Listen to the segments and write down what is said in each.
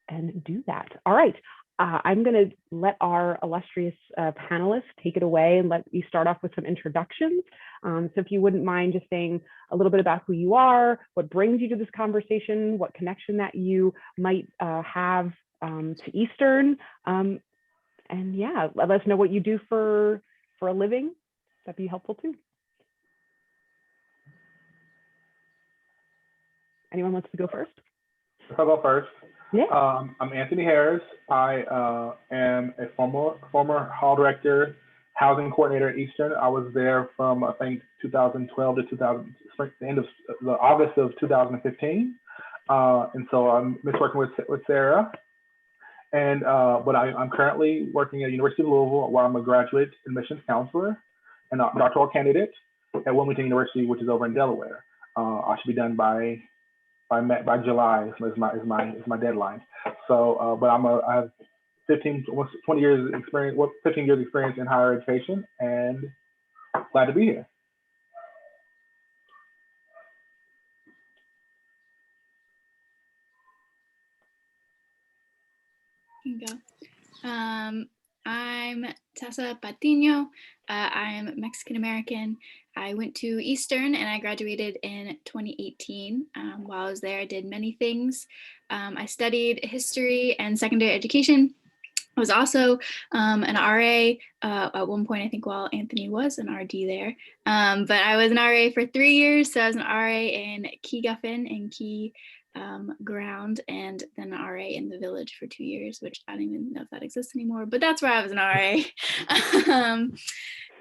and do that. All right. I'm going to let our illustrious panelists take it away and let you start off with some introductions. So if you wouldn't mind just saying a little bit about who you are, what brings you to this conversation, what connection that you might have to Eastern, and yeah, let us know what you do for a living. That'd be helpful too. Anyone wants to go first? I'll go first. Yeah. I'm Anthony Harris. I am a former hall director, housing coordinator at Eastern. I was there from I think 2012 to the end of the August of 2015, and so I miss working with Sarah. And but I'm currently working at University of Louisville, where I'm a graduate admissions counselor and a doctoral candidate at Wilmington University, which is over in Delaware. I should be done by July is my deadline. So, but I have 20 years experience, 15 years experience in higher education, and glad to be here. You can go. I'm Tessa Patiño. I'm Mexican American. I went to Eastern and I graduated in 2018. While I was there, I did many things. I studied history and secondary education. I was also an RA at one point, I think, while Anthony was an RD there. But I was an RA for 3 years. So I was an RA in Key Guffin and Key Ground, and then an RA in the Village for 2 years, which I don't even know if that exists anymore, but that's where I was an RA.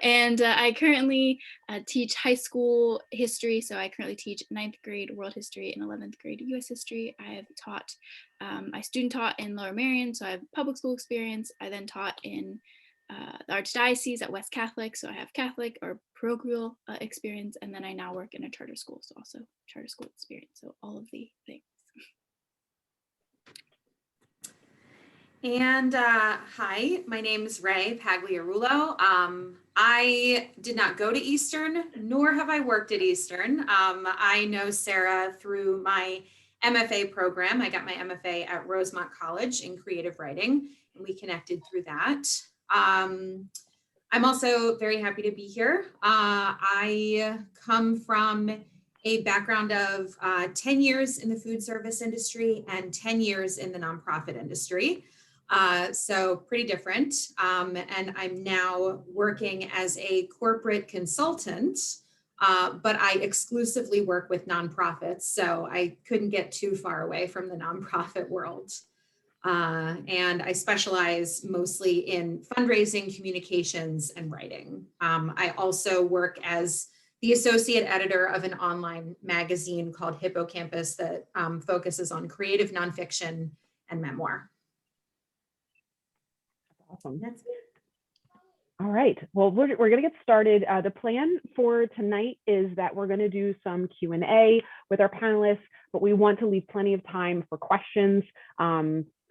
And I currently teach high school history. So I currently teach 9th grade world history and 11th grade US history. I have taught, I student taught in Lower Merion, so I have public school experience. I then taught in the Archdiocese at West Catholic, so I have Catholic or parochial experience, and then I now work in a charter school, so also charter school experience, so all of the things. And hi, my name is Ray Pagliarulo. I did not go to Eastern, nor have I worked at Eastern. I know Sarah through my MFA program. I got my MFA at Rosemont College in creative writing, and we connected through that. I'm also very happy to be here. I come from a background of 10 years in the food service industry and 10 years in the nonprofit industry. So pretty different. And I'm now working as a corporate consultant, but I exclusively work with nonprofits. So I couldn't get too far away from the nonprofit world. And I specialize mostly in fundraising, communications, and writing. I also work as the associate editor of an online magazine called Hippocampus that focuses on creative nonfiction and memoir. Awesome. That's it. All right. Well, we're going to get started. The plan for tonight is that we're going to do some Q&A with our panelists, but we want to leave plenty of time for questions.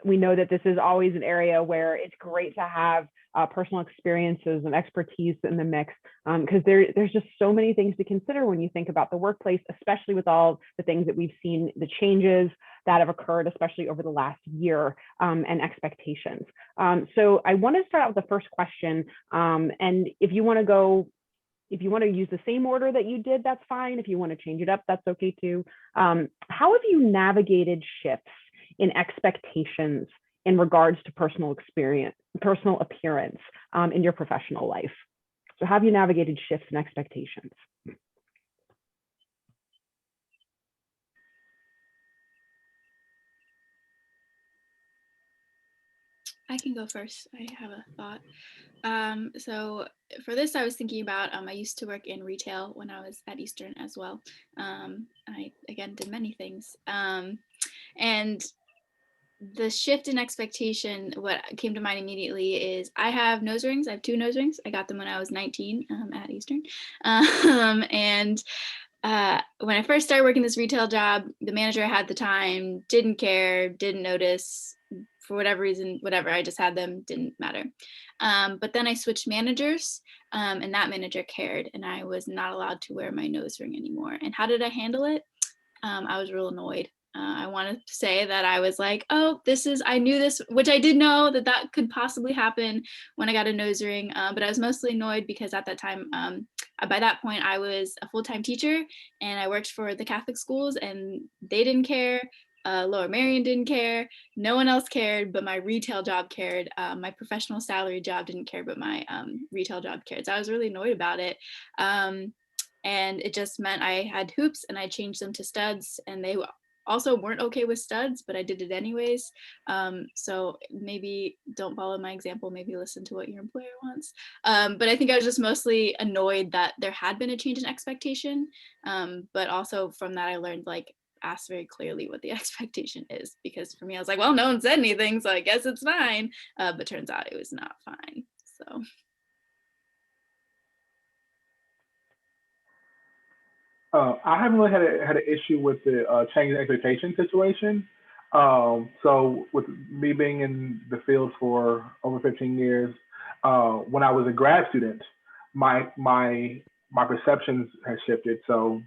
We know that this is always an area where it's great to have personal experiences and expertise in the mix, because there's just so many things to consider when you think about the workplace, especially with all the things that we've seen, the changes that have occurred, especially over the last year, and expectations. So I want to start out with the first question, and if you want to use the same order that you did, that's fine. If you want to change it up, that's okay too. How have you navigated shifts in expectations in regards to personal appearance in your professional life? So have you navigated shifts in expectations? I can go first. I have a thought. So for this, I was thinking about, I used to work in retail when I was at Eastern as well. I, again, did many things. And the shift in expectation, what came to mind immediately is I have nose rings. I have 2 nose rings. I got them when I was 19 at Eastern. And when I first started working this retail job, the manager I had at the time didn't care, didn't notice, for whatever reason, whatever, I just had them, didn't matter. But then I switched managers, and that manager cared, and I was not allowed to wear my nose ring anymore. And how did I handle it? I was real annoyed. I wanted to say that I was like, oh, I knew this, which I did know that could possibly happen when I got a nose ring, but I was mostly annoyed because at that time, by that point, I was a full-time teacher and I worked for the Catholic schools and they didn't care. Lower Marion didn't care. No one else cared, but my retail job cared. My professional salary job didn't care, but my retail job cared. So I was really annoyed about it. And it just meant I had hoops and I changed them to studs, and they also weren't okay with studs, but I did it anyways. So maybe don't follow my example, maybe listen to what your employer wants. But I think I was just mostly annoyed that there had been a change in expectation. But also from that, I learned like ask very clearly what the expectation is, because for me, I was like, well, no one said anything, so I guess it's fine. But turns out it was not fine. So. I haven't really had an issue with the change in expectation situation. So with me being in the field for over 15 years, when I was a grad student, my perceptions had shifted. So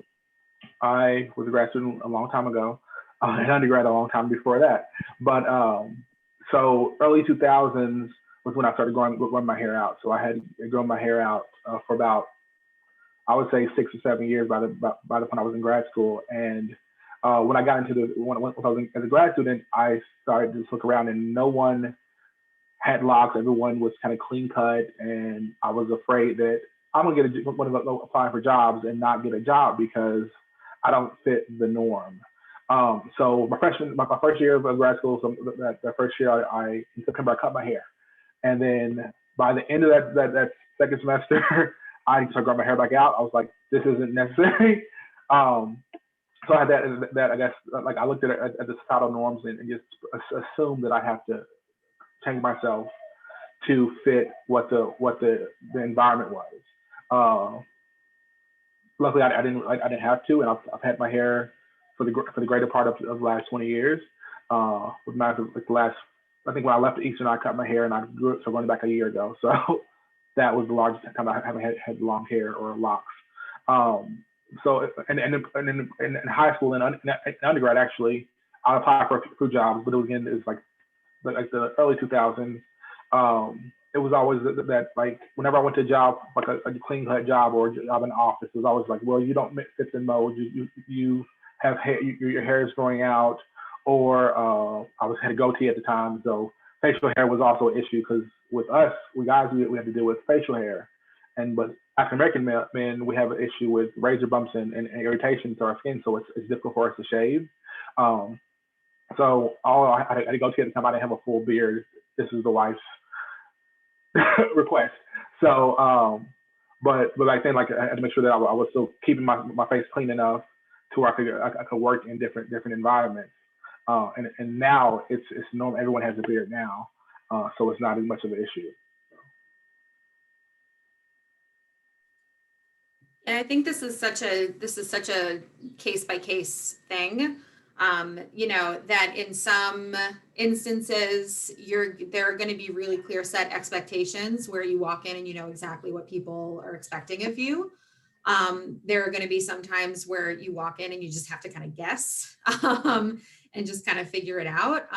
I was a grad student a long time ago, and undergrad a long time before that. But so early 2000s was when I started growing my hair out. So I had grown my hair out for about, I would say, 6 or 7 years by the point I was in grad school. And when I got into when I was as a grad student, I started to look around and no one had locks. Everyone was kind of clean cut, and I was afraid that I'm gonna apply for jobs and not get a job because I don't fit the norm. So my first year of grad school, so that first year, in September I cut my hair, and then by the end of that second semester, I started growing my hair back out. I was like, this isn't necessary. So I had that I guess, like, I looked at the societal norms and just assumed that I have to change myself to fit what the environment was. Luckily, I didn't have to, and I've had my hair for the greater part of the last 20 years. With my like the last, I think when I left Eastern, I cut my hair and I grew it, so running back a year ago. So that was the largest time I haven't had long hair or locks. So and in high school and undergrad, actually, I applied for a few jobs, but it was like the early 2000s. It was always that like whenever I went to a job, like a clean cut job or a job in the office, it was always like, well, you don't fit the mold. You have hair, your hair is growing out, or I had a goatee at the time, so facial hair was also an issue because with us, we guys, we have to deal with facial hair, but African American men, we have an issue with razor bumps and irritation to our skin, so it's difficult for us to shave. So I had to go to at the time. I didn't have a full beard. This is the wife's request. So, but back then, like I had to make sure that I was still keeping my face clean enough to where I could work in different environments. And now it's normal. Everyone has a beard now, so it's not as much of an issue. And I think this is such a case by case thing. That in some instances there are going to be really clear set expectations where you walk in and you know exactly what people are expecting of you. There are going to be some times where you walk in and you just have to kind of guess and just kind of figure it out.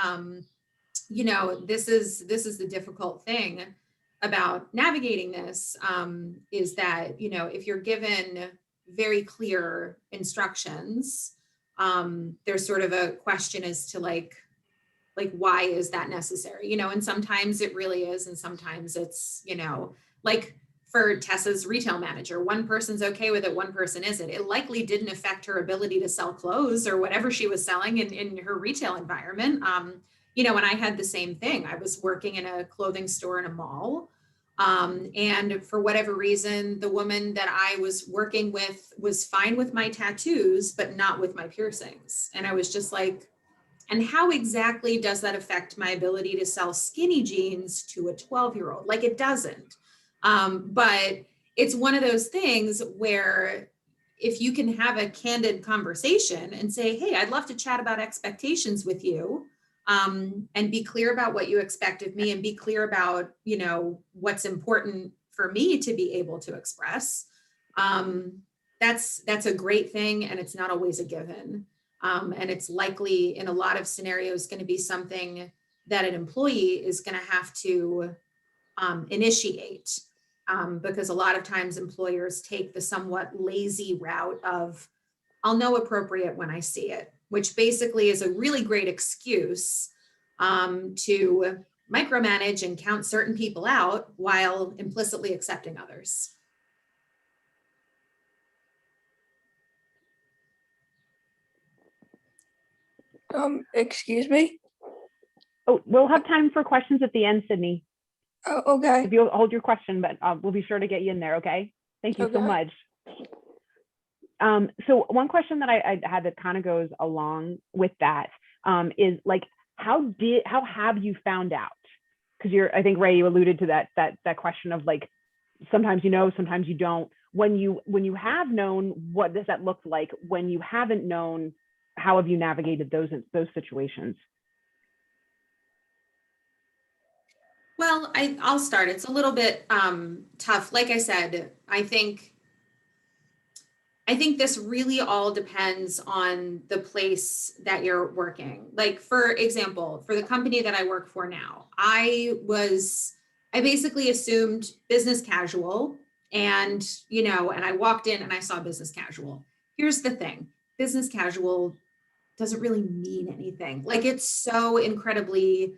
This is the difficult thing about navigating this, is that, if you're given very clear instructions, there's sort of a question as to like why is that necessary, and sometimes it really is, and sometimes it's, like for Tessa's retail manager, one person's okay with it, one person isn't. It likely didn't affect her ability to sell clothes or whatever she was selling in her retail environment. And I had the same thing. I was working in a clothing store in a mall. And for whatever reason, the woman that I was working with was fine with my tattoos, but not with my piercings. And I was just like, and how exactly does that affect my ability to sell skinny jeans to a 12-year-old? Like, it doesn't. But it's one of those things where if you can have a candid conversation and say, hey, I'd love to chat about expectations with you, and be clear about what you expect of me and be clear about, what's important for me to be able to express. That's a great thing. And it's not always a given. And it's likely in a lot of scenarios going to be something that an employee is going to have to initiate, because a lot of times employers take the somewhat lazy route of, I'll know appropriate when I see it, which basically is a really great excuse to micromanage and count certain people out while implicitly accepting others. Excuse me? Oh, we'll have time for questions at the end, Sydney. Oh, okay. If you'll hold your question, but we'll be sure to get you in there, okay? Thank you so much. So one question that I had that kind of goes along with that is like, how have you found out? Because I think Ray, you alluded to that question of like, sometimes you know, sometimes you don't. When you have known, what does that look like? When you haven't known, how have you navigated those situations? Well, I'll start. It's a little bit tough. Like I said, I think this really all depends on the place that you're working. Like, for example, for the company that I work for now, I basically assumed business casual, and I walked in and I saw business casual. Here's the thing. Business casual doesn't really mean anything. Like, it's so incredibly,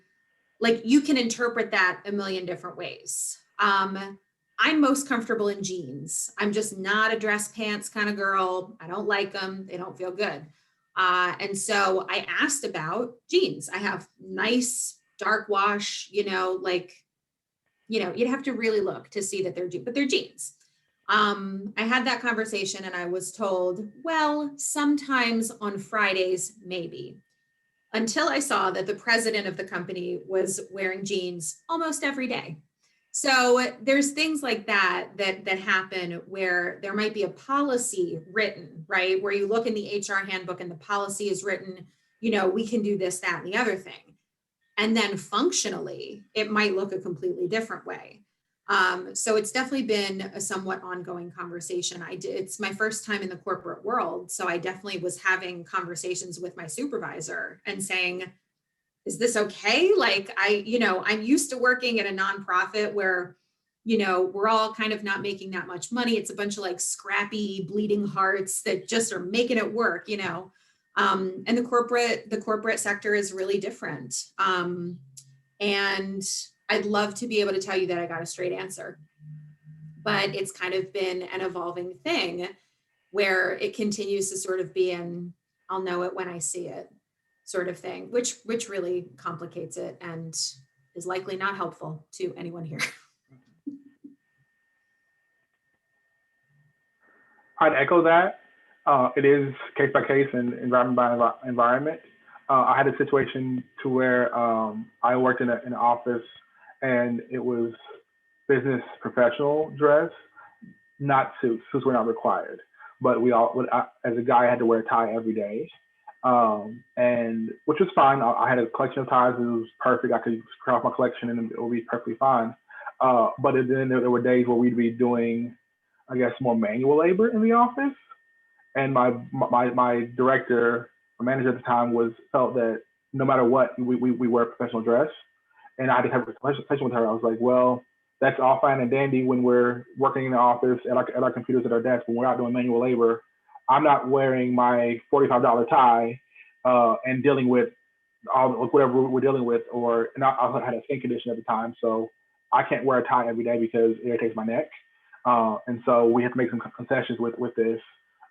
like, you can interpret that a million different ways. I'm most comfortable in jeans. I'm just not a dress pants kind of girl. I don't like them. They don't feel good. And so I asked about jeans. I have nice dark wash, you'd have to really look to see that they're jeans, but they're jeans. I had that conversation and I was told, well, sometimes on Fridays, maybe. Until I saw that the president of the company was wearing jeans almost every day. So there's things like that happen where there might be a policy written, right? Where you look in the HR handbook and the policy is written, we can do this, that, and the other thing. And then functionally, it might look a completely different way. So it's definitely been a somewhat ongoing conversation. It's my first time in the corporate world. So I definitely was having conversations with my supervisor and saying, is this okay? Like, I'm used to working at a nonprofit where, we're all kind of not making that much money. It's a bunch of like scrappy bleeding hearts that just are making it work, and the corporate sector is really different. And I'd love to be able to tell you that I got a straight answer, but it's kind of been an evolving thing where it continues to sort of be an, I'll know it when I see it sort of thing, which really complicates it and is likely not helpful to anyone here. I'd echo that. It is case by case and environment by environment. I had a situation to where I worked in an office and it was business professional dress, not suits. Suits were not required, but as a guy, I had to wear a tie every day. And which was fine. I had a collection of ties. It was perfect. I could craft my collection and it would be perfectly fine. But then there were days where we'd be doing, I guess, more manual labor in the office. And my director, my manager at the time, felt that no matter what, we wear professional dress. And I had to have a conversation with her. I was like, well, that's all fine and dandy when we're working in the office at our computers at our desk, when we're not doing manual labor. I'm not wearing my $45 tie and dealing with whatever we're dealing with, and I also had a skin condition at the time, so I can't wear a tie every day because it irritates my neck. And so we have to make some concessions with this.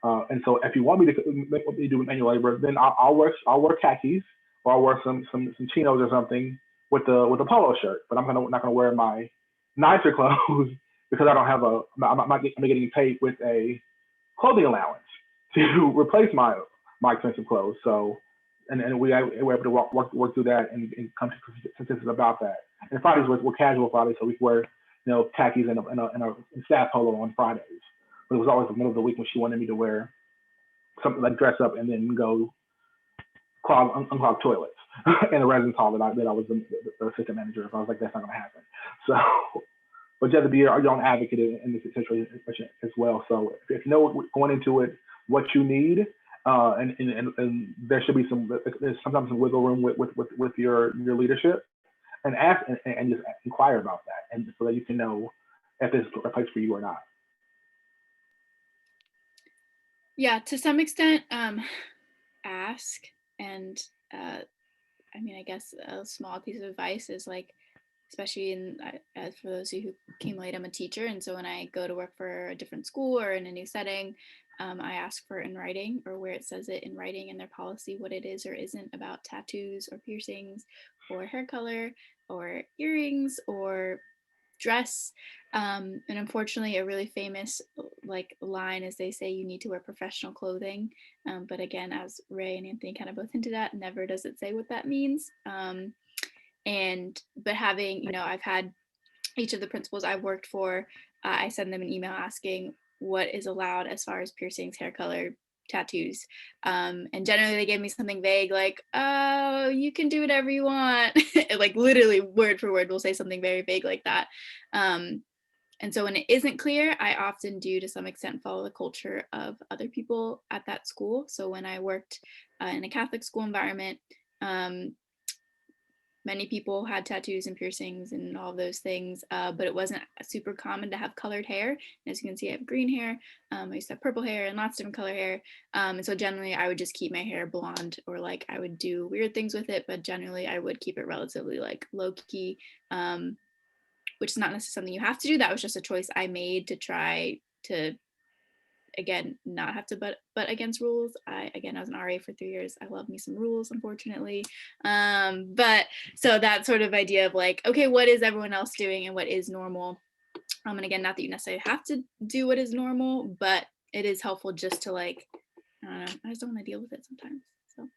And so if you want me to do manual labor, then I'll wear khakis, or I'll wear some chinos or something with a polo shirt. But I'm not gonna wear my nicer clothes because I'm not getting paid with a clothing allowance to replace my expensive clothes. So, and we were able to work through that and come to consensus about that. And Fridays were casual Fridays, so we could wear khakis and a staff polo on Fridays. But it was always the middle of the week when she wanted me to wear something like dress up and then go unclog toilets in the residence hall that I was the assistant manager of. I was like, that's not gonna happen. So, but you have to be your own advocate in this situation as well. So if you know going into it what you need, and there should be there's sometimes some wiggle room with your leadership, and ask and just inquire about that, and so that you can know if there's a place for you or not. Yeah, to some extent, ask. And I mean, I guess a small piece of advice is like, especially as for those of you who came late, I'm a teacher. And so when I go to work for a different school or in a new setting, I ask for in writing, or where it says it in writing in their policy, what it is or isn't about tattoos or piercings or hair color or earrings or dress. And unfortunately, a really famous like line is they say you need to wear professional clothing. But again, as Ray and Anthony kind of both hinted at, never does it say what that means. But having, you know, I've had each of the principals I've worked for, I send them an email asking what is allowed as far as piercings, hair color, tattoos. And generally they give me something vague like, oh, you can do whatever you want. Like literally word for word will say something very vague like that. And so when it isn't clear, I often do to some extent follow the culture of other people at that school. So when I worked in a Catholic school environment, many people had tattoos and piercings and all of those things, but it wasn't super common to have colored hair. And as you can see, I have green hair. I used to have purple hair and lots of different color hair. And so generally I would just keep my hair blonde, or like I would do weird things with it, but generally I would keep it relatively like low key, which is not necessarily something you have to do. That was just a choice I made to try to, again, not have to butt against rules. I was an RA for 3 years. I love me some rules, unfortunately. But so that sort of idea of like, okay, what is everyone else doing and what is normal? And again, not that you necessarily have to do what is normal, but it is helpful just to like, I don't know, I just don't want to deal with it sometimes. So.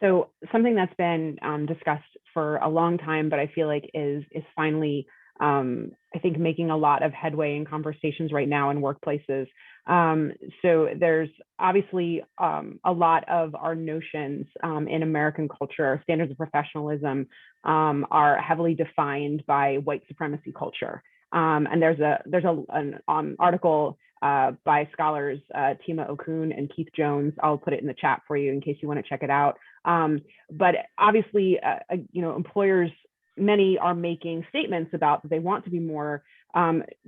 So something that's been discussed for a long time, but I feel like is finally, I think, making a lot of headway in conversations right now in workplaces. So there's obviously a lot of our notions in American culture, standards of professionalism, are heavily defined by white supremacy culture. And there's an article by scholars Tima Okun and Keith Jones. I'll put it in the chat for you in case you want to check it out. But obviously, employers, many are making statements about that they want to be more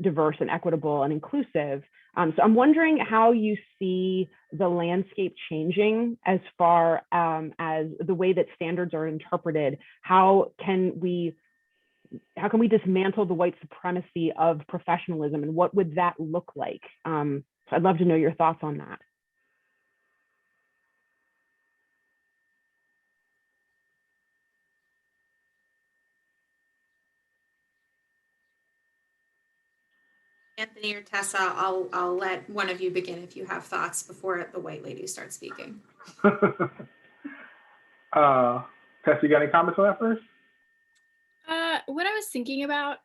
diverse and equitable and inclusive. So I'm wondering how you see the landscape changing as far as the way that standards are interpreted. How can we dismantle the white supremacy of professionalism, and what would that look like? So I'd love to know your thoughts on that. Anthony or Tessa, I'll let one of you begin if you have thoughts before the white lady starts speaking. Tessa, you got any comments on that first? What I was thinking about,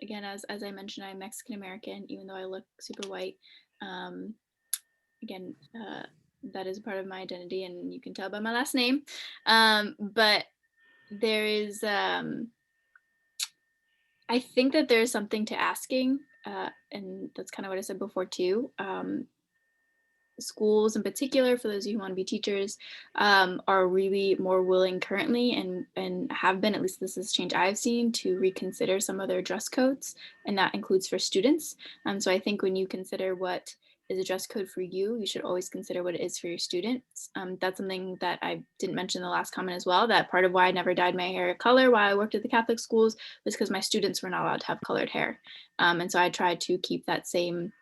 again, as I mentioned, I'm Mexican American, even though I look super white. Again, that is a part of my identity, and you can tell by my last name. But there is, I think that there's something to asking, and that's kind of what I said before too. Schools in particular, for those of you who want to be teachers, are really more willing currently and have been, at least this is change I've seen, to reconsider some of their dress codes, and that includes for students. So I think when you consider what is a dress code for you, you should always consider what it is for your students. That's something that I didn't mention in the last comment as well, that part of why I never dyed my hair color while I worked at the Catholic schools was because my students were not allowed to have colored hair. And so I tried to keep that same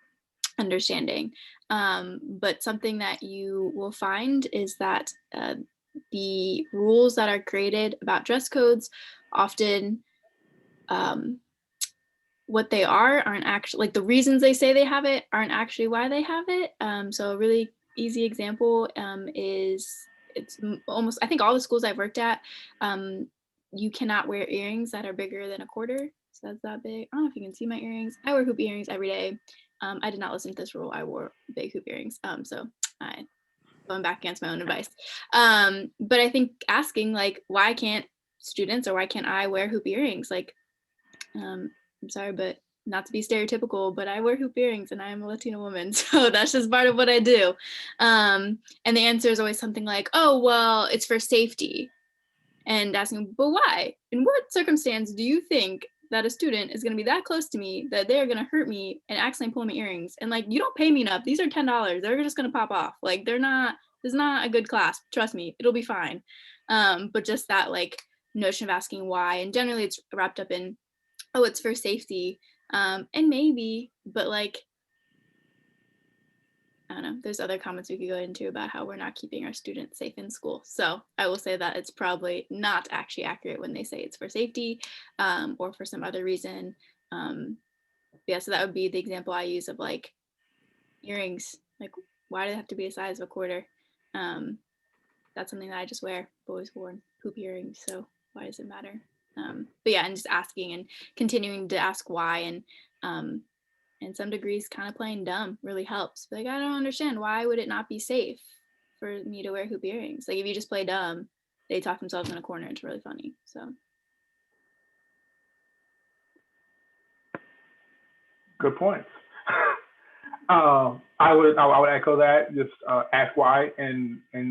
understanding. But something that you will find is that the rules that are created about dress codes often, what they aren't actually, like the reasons they say they have it aren't actually why they have it. So a really easy example is, it's almost, I think all the schools I've worked at, you cannot wear earrings that are bigger than a quarter. So that's that big. I don't know if you can see my earrings. I wear hoop earrings every day. I did not listen to this rule. I wore big hoop earrings. So I going back against my own advice. But I think asking like, why can't students or why can't I wear hoop earrings? Like, I'm sorry, but not to be stereotypical, but I wear hoop earrings and I'm a Latina woman. So that's just part of what I do. And the answer is always something like, oh, well, it's for safety. And asking, but why? In what circumstance do you think that a student is going to be that close to me that they're going to hurt me and accidentally pull my earrings? And like, you don't pay me enough. These are $10. They're just going to pop off. Like, it's not a good class. Trust me, it'll be fine. But just that like notion of asking why, and generally it's wrapped up in, oh, it's for safety. And maybe, but like, I don't know, there's other comments we could go into about how we're not keeping our students safe in school. So I will say that it's probably not actually accurate when they say it's for safety or for some other reason. Yeah, so that would be the example I use of like earrings. Like, why do they have to be a size of a quarter? That's something that I just wear. I've always worn hoop earrings, so why does it matter? But yeah, and just asking and continuing to ask why, and in some degrees kind of playing dumb really helps. Like, I don't understand, why would it not be safe for me to wear hoop earrings? Like, if you just play dumb, they talk themselves in a corner. It's really funny. So Good points. I would echo that. Just ask why, and you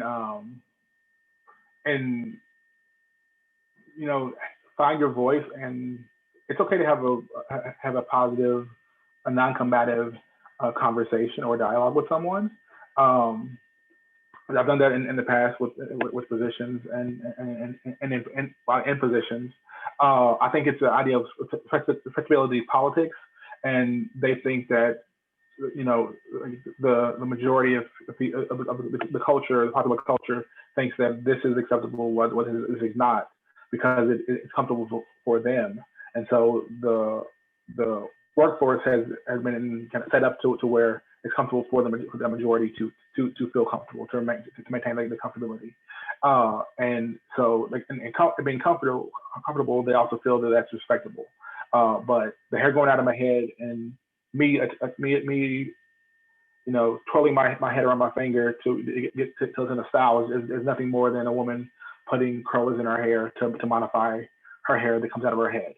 know, find your voice. And it's okay to have a positive, a non-combative conversation or dialogue with someone. I've done that in the past with positions and in positions. I think it's the idea of flexibility politics, and they think that, you know, the majority of the culture, the popular culture, thinks that this is acceptable, what is not, because it's comfortable for them. And so the workforce has been kind of set up to where it's comfortable for the majority to feel comfortable, to maintain like the comfortability. And so like being comfortable, they also feel that that's respectable. But the hair going out of my head, and me, you know, twirling my head around my finger to get to in a style is nothing more than a woman putting curlers in her hair to modify her hair that comes out of her head.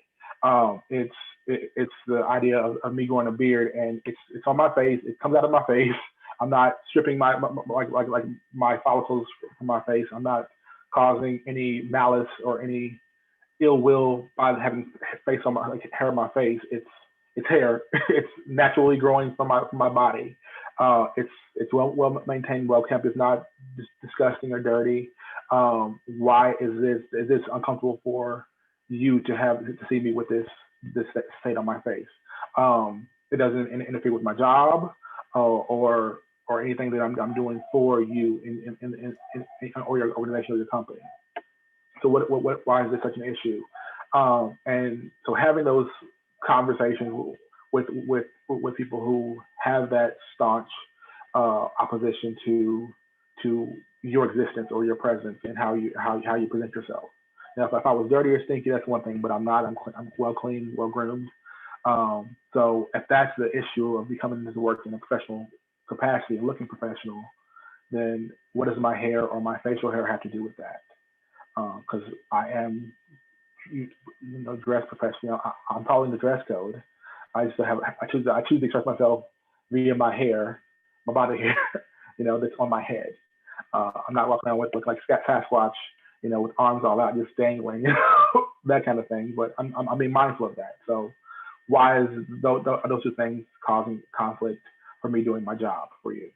It's the idea of me growing a beard, and it's on my face. It comes out of my face. I'm not stripping my follicles from my face. I'm not causing any malice or any ill will by having face on my hair on my face. It's hair. It's naturally growing from my body. It's well maintained, well kept. It's not disgusting or dirty. Why is this uncomfortable for you to see me with this state on my face? It doesn't interfere with my job or anything that I'm doing for you in or your organization or your company. So why is this such an issue? And so having those conversations with people who have that staunch opposition to your existence or your presence and how you present yourself. Now, if I was dirty or stinky, that's one thing, but I'm not. I'm well clean, well groomed. So if that's the issue of becoming to work in a professional capacity and looking professional, then what does my hair or my facial hair have to do with that? Because I am, dressed professional. I'm following the dress code. I choose to express myself via my hair, my body hair, that's on my head. I'm not walking around with like Sasquatch, with arms all out, just dangling, that kind of thing. But I'm being mindful of that. So why is those two things causing conflict for me doing my job for you?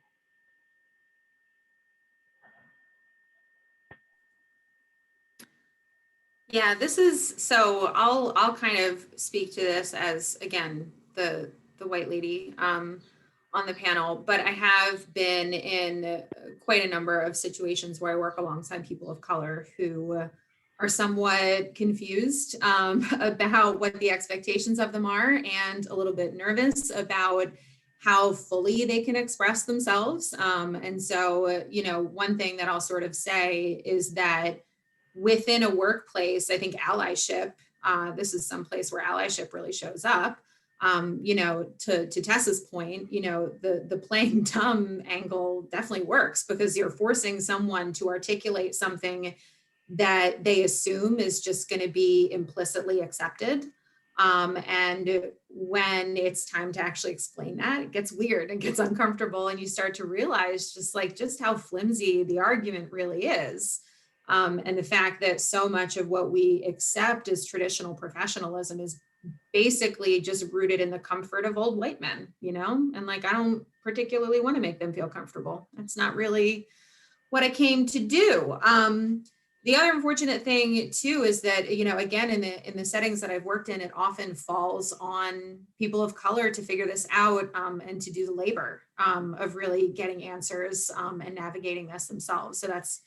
Yeah, so I'll kind of speak to this as, again, the white lady on the panel, but I have been in quite a number of situations where I work alongside people of color who are somewhat confused about what the expectations of them are, and a little bit nervous about how fully they can express themselves. And so, one thing that I'll sort of say is that within a workplace, I think allyship, this is some place where allyship really shows up. To Tessa's point, the playing dumb angle definitely works, because you're forcing someone to articulate something that they assume is just going to be implicitly accepted. And when it's time to actually explain that, it gets weird, it gets uncomfortable, and you start to realize just how flimsy the argument really is. And the fact that so much of what we accept as traditional professionalism is basically just rooted in the comfort of old white men, you know? And like, I don't particularly want to make them feel comfortable. That's not really what I came to do. The other unfortunate thing too is that, you know, again, in the settings that I've worked in, it often falls on people of color to figure this out, and to do the labor of really getting answers, and navigating this themselves. So that's,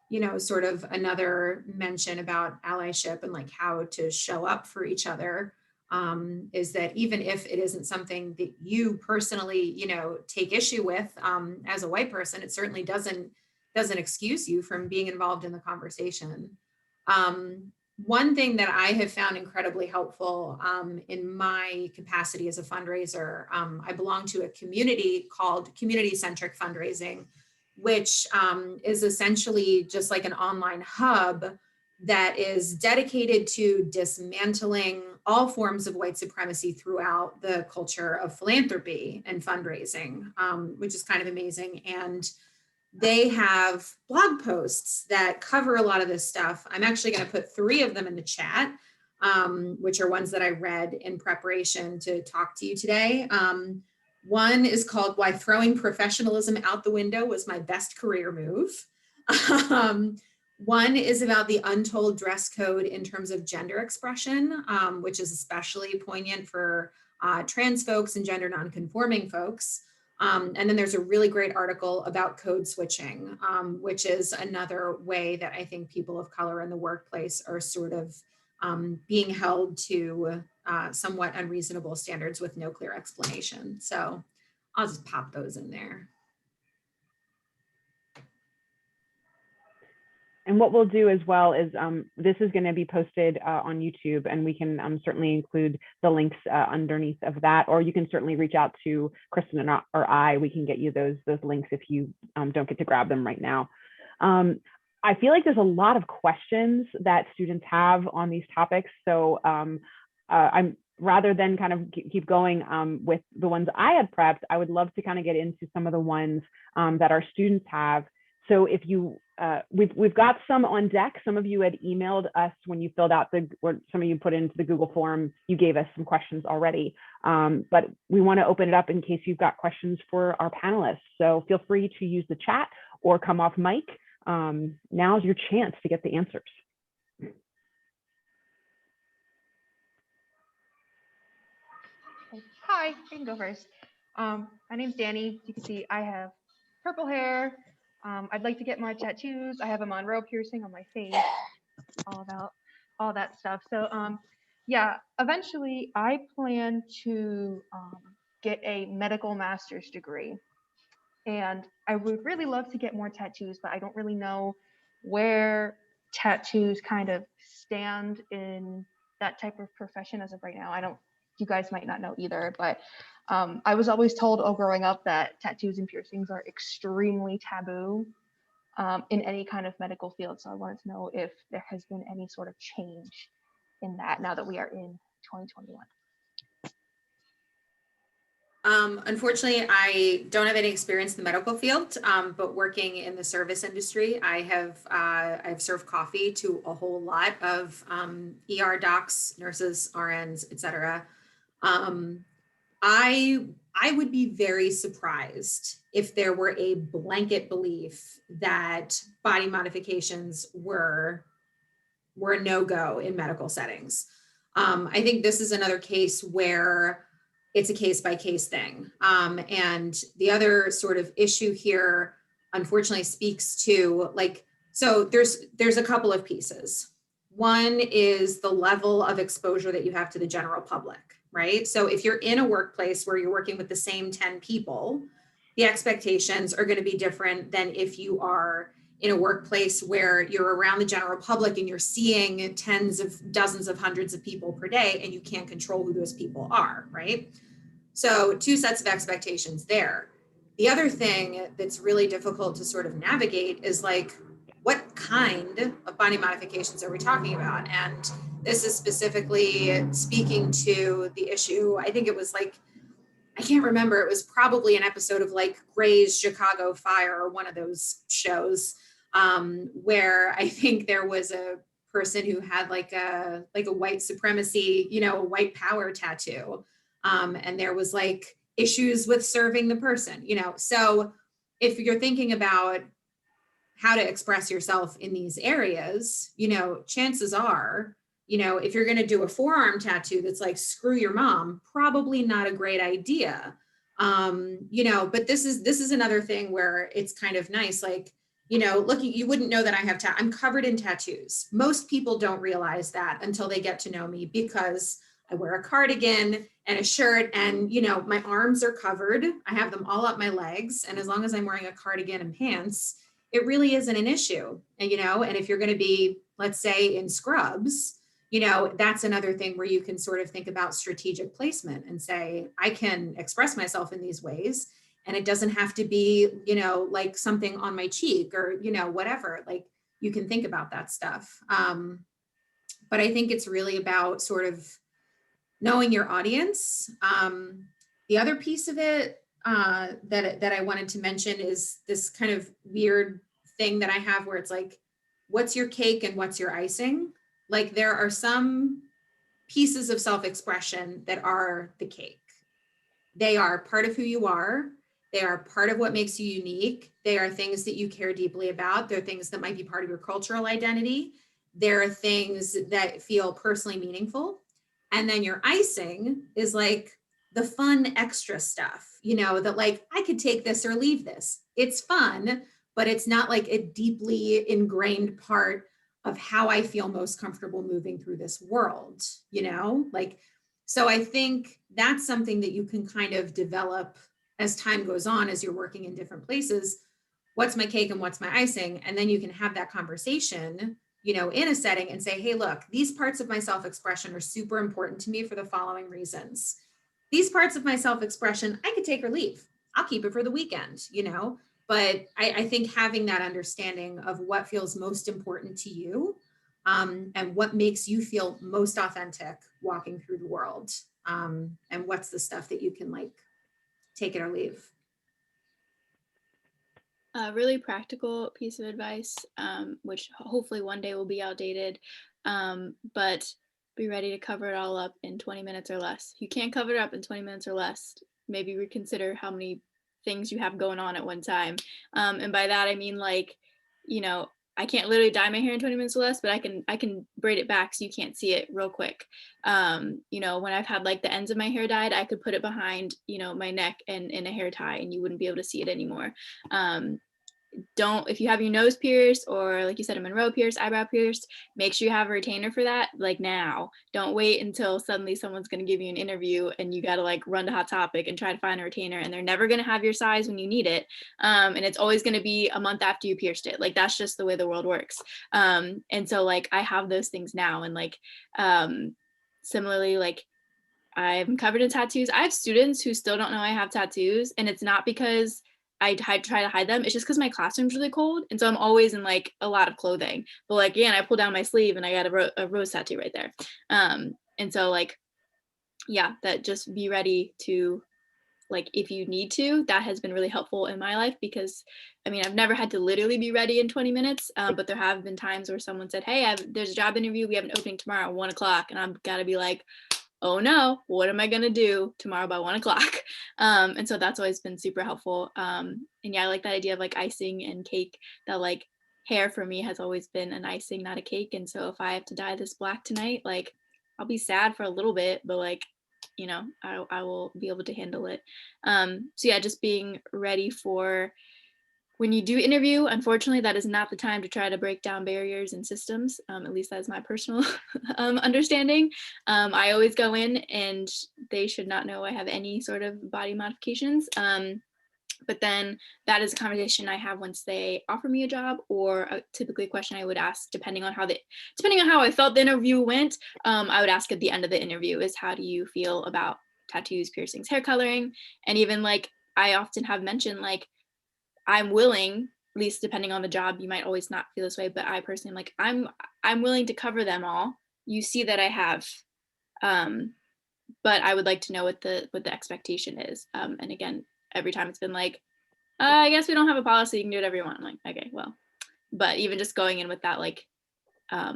you know, sort of another mention about allyship and like how to show up for each other, is that even if it isn't something that you personally, you know, take issue with, as a white person, it certainly doesn't excuse you from being involved in the conversation. One thing that I have found incredibly helpful, in my capacity as a fundraiser, I belong to a community called Community-Centric Fundraising, which is essentially just like an online hub that is dedicated to dismantling all forms of white supremacy throughout the culture of philanthropy and fundraising, which is kind of amazing. And they have blog posts that cover a lot of this stuff. I'm actually going to put 3 of them in the chat, which are ones that I read in preparation to talk to you today. One is called Why Throwing Professionalism Out the Window Was My Best Career Move. One is about the untold dress code in terms of gender expression, which is especially poignant for trans folks and gender nonconforming folks. And then there's a really great article about code switching, which is another way that I think people of color in the workplace are sort of being held to somewhat unreasonable standards with no clear explanation. So I'll just pop those in there. And what we'll do as well is this is going to be posted on YouTube, and we can certainly include the links underneath of that, or you can certainly reach out to Kristen or I. We can get you those links if you don't get to grab them right now. I feel like there's a lot of questions that students have on these topics. So I'm rather than kind of keep going with the ones I had prepped, I would love to kind of get into some of the ones that our students have. So if you, we've got some on deck. Some of you had emailed us when you filled out or some of you put into the Google form, you gave us some questions already. But we want to open it up in case you've got questions for our panelists. So feel free to use the chat or come off mic. Now's your chance to get the answers. Hi, I can go first. My name's Danny. You can see I have purple hair. I'd like to get more tattoos. I have a Monroe piercing on my face, all about all that stuff. So yeah, eventually I plan to get a medical master's degree. And I would really love to get more tattoos, but I don't really know where tattoos kind of stand in that type of profession as of right now. You guys might not know either, but I was always told growing up that tattoos and piercings are extremely taboo in any kind of medical field. So I wanted to know if there has been any sort of change in that now that we are in 2021. Unfortunately, I don't have any experience in the medical field, but working in the service industry, I've served coffee to a whole lot of ER docs, nurses, RNs, etc. I would be very surprised if there were a blanket belief that body modifications were a no-go in medical settings. I think this is another case where it's a case-by-case thing. And the other sort of issue here, unfortunately, speaks to so there's a couple of pieces. One is the level of exposure that you have to the general public, right? So if you're in a workplace where you're working with the same 10 people, the expectations are going to be different than if you are in a workplace where you're around the general public and you're seeing tens of dozens of hundreds of people per day and you can't control who those people are, right? So 2 sets of expectations there. The other thing that's really difficult to sort of navigate is what kind of body modifications are we talking about? And this is specifically speaking to the issue. I think it was like, I can't remember. It was probably an episode of like Grey's Chicago Fire or one of those shows, where I think there was a person who had like a white supremacy, you know, a white power tattoo, and there was like issues with serving the person, you know. So if you're thinking about how to express yourself in these areas, you know, chances are, you know, if you're going to do a forearm tattoo that's like screw your mom, probably not a great idea. You know, but this is another thing where it's kind of nice, like, you know, looking, you wouldn't know that I have I'm covered in tattoos. Most people don't realize that until they get to know me, because I wear a cardigan and a shirt, and, you know, my arms are covered. I have them all up my legs, and as long as I'm wearing a cardigan and pants, it really isn't an issue. And, you know, and if you're going to be, let's say, in scrubs, you know, that's another thing where you can sort of think about strategic placement and say, I can express myself in these ways, and it doesn't have to be, you know, like something on my cheek or, you know, whatever. Like, you can think about that stuff. But I think it's really about sort of knowing your audience. The other piece of it that I wanted to mention is this kind of weird thing that I have where it's like, what's your cake and what's your icing? Like, there are some pieces of self-expression that are the cake. They are part of who you are. They are part of what makes you unique. They are things that you care deeply about. They're things that might be part of your cultural identity. There are things that feel personally meaningful. And then your icing is like the fun extra stuff, you know, that like, I could take this or leave this. It's fun, but it's not like a deeply ingrained part of how I feel most comfortable moving through this world, you know, like, so I think that's something that you can kind of develop as time goes on, as you're working in different places. What's my cake and what's my icing? And then you can have that conversation, you know, in a setting and say, hey, look, these parts of my self-expression are super important to me for the following reasons. These parts of my self-expression, I could take or leave. I'll keep it for the weekend, you know, but I think having that understanding of what feels most important to you, and what makes you feel most authentic walking through the world, and what's the stuff that you can like take it or leave. A really practical piece of advice, which hopefully one day will be outdated, but be ready to cover it all up in 20 minutes or less. If you can't cover it up in 20 minutes or less, maybe reconsider how many things you have going on at one time. And by that, I mean, like, you know, I can't literally dye my hair in 20 minutes or less, but I can braid it back so you can't see it real quick. You know, when I've had like the ends of my hair dyed, I could put it behind, you know, my neck and in a hair tie, and you wouldn't be able to see it anymore. If you have your nose pierced, or like you said, a Monroe pierced, eyebrow pierced, make sure you have a retainer for that, like now. Don't wait until suddenly someone's going to give you an interview and you got to like run to Hot Topic and try to find a retainer, and they're never going to have your size when you need it. And it's always going to be a month after you pierced it. Like, that's just the way the world works. And so like, I have those things now. And like, similarly, like, I'm covered in tattoos. I have students who still don't know I have tattoos, and it's not because I try to hide them. It's just because my classroom's really cold, and so I'm always in like a lot of clothing. But like, again, I pull down my sleeve and I got a rose tattoo right there. And so like, yeah, that just be ready to, like, if you need to. That has been really helpful in my life, because I mean, I've never had to literally be ready in 20 minutes, but there have been times where someone said, hey, there's a job interview, we have an opening tomorrow at 1 o'clock, and I've got to be like, oh no, what am I gonna do tomorrow by 1 o'clock? And so that's always been super helpful. And yeah, I like that idea of like icing and cake. That like, hair for me has always been an icing, not a cake. And so if I have to dye this black tonight, like, I'll be sad for a little bit, but like, you know, I will be able to handle it. So yeah, just being ready for when you do interview. Unfortunately, that is not the time to try to break down barriers and systems. At least that's my personal understanding. I always go in and they should not know I have any sort of body modifications. But then that is a conversation I have once they offer me a job, or typically a question I would ask depending on how I felt the interview went. I would ask at the end of the interview is, how do you feel about tattoos, piercings, hair coloring? And even like, I often have mentioned like, I'm willing, at least depending on the job, you might always not feel this way, but I personally am like, I'm willing to cover them all you see that I have, but I would like to know what the expectation is. And again, every time it's been like, I guess we don't have a policy, you can do whatever you want. I'm like, okay, well, but even just going in with that, like, I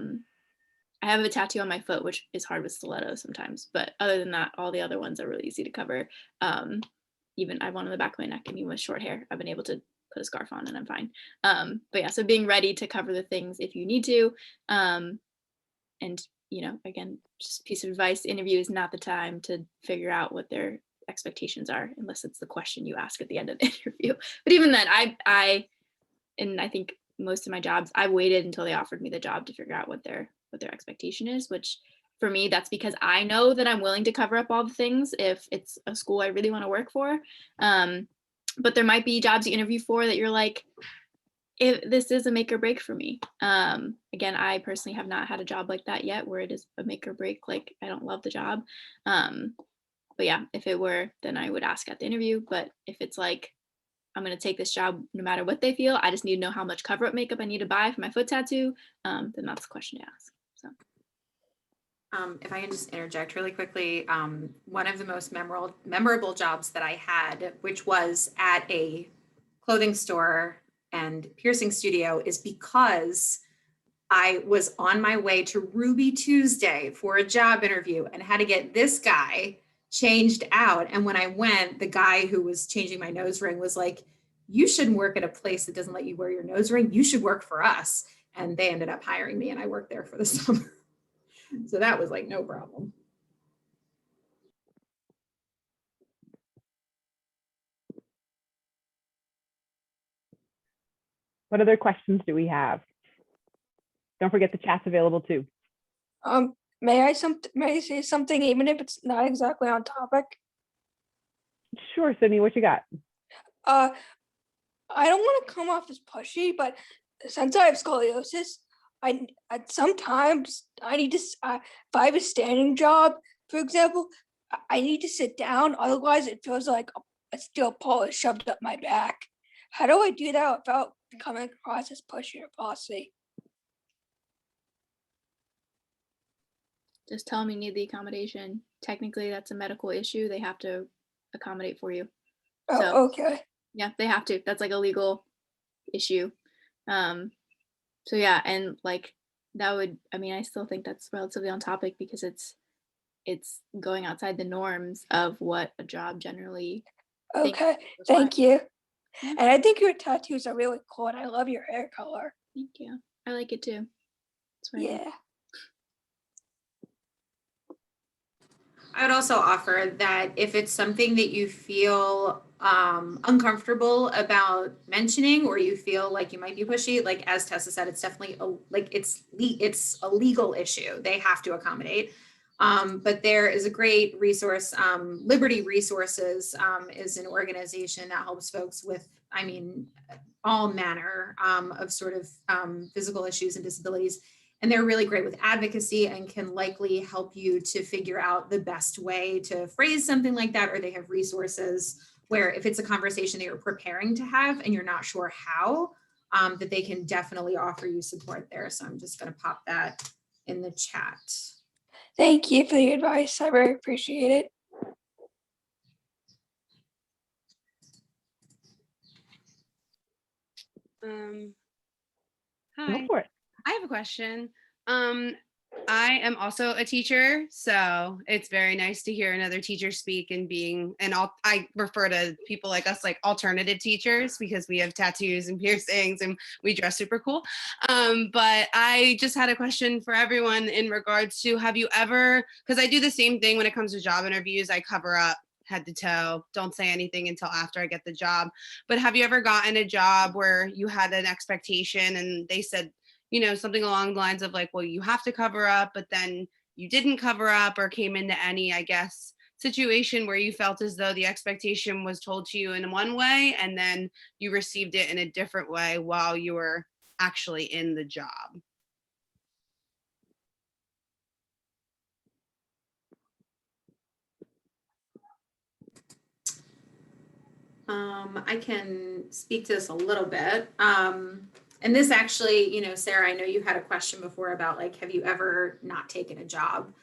have a tattoo on my foot, which is hard with stilettos sometimes, but other than that, all the other ones are really easy to cover. Even I have one on the back of my neck, and even with short hair, I've been able to put a scarf on and I'm fine. But yeah, so being ready to cover the things if you need to. And, you know, again, just piece of advice, interview is not the time to figure out what their expectations are, unless it's the question you ask at the end of the interview. But even then, I think most of my jobs, I waited until they offered me the job to figure out what their expectation is, which for me, that's because I know that I'm willing to cover up all the things if it's a school I really want to work for. But there might be jobs you interview for that you're like, if this is a make or break for me. Again, I personally have not had a job like that yet where it is a make or break, like I don't love the job. But yeah, if it were, then I would ask at the interview. But if it's like, I'm going to take this job no matter what they feel, I just need to know how much cover-up makeup I need to buy for my foot tattoo, then that's the question to ask. So. If I can just interject really quickly, one of the most memorable jobs that I had, which was at a clothing store and piercing studio, is because I was on my way to Ruby Tuesday for a job interview and had to get this guy changed out. And when I went, the guy who was changing my nose ring was like, you shouldn't work at a place that doesn't let you wear your nose ring. You should work for us. And they ended up hiring me, and I worked there for the summer. So that was like no problem. What other questions do we have? Don't forget the chat's available too. May I say something even if it's not exactly on topic? Sure, Sydney, what you got? I don't want to come off as pushy, but since I have scoliosis, I sometimes I need to. If I have a standing job, for example, I need to sit down. Otherwise, it feels like a steel pole is shoved up my back. How do I do that without coming across as pushy or bossy? Just tell them you need the accommodation. Technically, that's a medical issue. They have to accommodate for you. Oh, so, okay. Yeah, they have to. That's like a legal issue. So yeah, and like that would, I mean, I still think that's relatively on topic because it's going outside the norms of what a job generally. Okay, thank you. Yeah. And I think your tattoos are really cool, and I love your hair color. Thank you. I like it too. Yeah. I would also offer that if it's something that you feel uncomfortable about mentioning, or you feel like you might be pushy, like as Tessa said, it's definitely it's a legal issue. They have to accommodate. But there is a great resource. Liberty Resources is an organization that helps folks with, I mean, all manner of sort of physical issues and disabilities. And they're really great with advocacy and can likely help you to figure out the best way to phrase something like that. Or they have resources where if it's a conversation that you're preparing to have and you're not sure how, that they can definitely offer you support there. So I'm just going to pop that in the chat. Thank you for the advice. I very appreciate it. Hi. Go for it. I have a question. I am also a teacher, so it's very nice to hear another teacher speak and I refer to people like us like alternative teachers because we have tattoos and piercings and we dress super cool. But I just had a question for everyone in regards to, have you ever, because I do the same thing when it comes to job interviews, I cover up head to toe, don't say anything until after I get the job. But have you ever gotten a job where you had an expectation and they said, you know, something along the lines of like, well, you have to cover up, but then you didn't cover up, or came into any, I guess, situation where you felt as though the expectation was told to you in one way and then you received it in a different way while you were actually in the job? I can speak to this a little bit. And this actually, you know, Sarah, I know you had a question before about like, have you ever not taken a job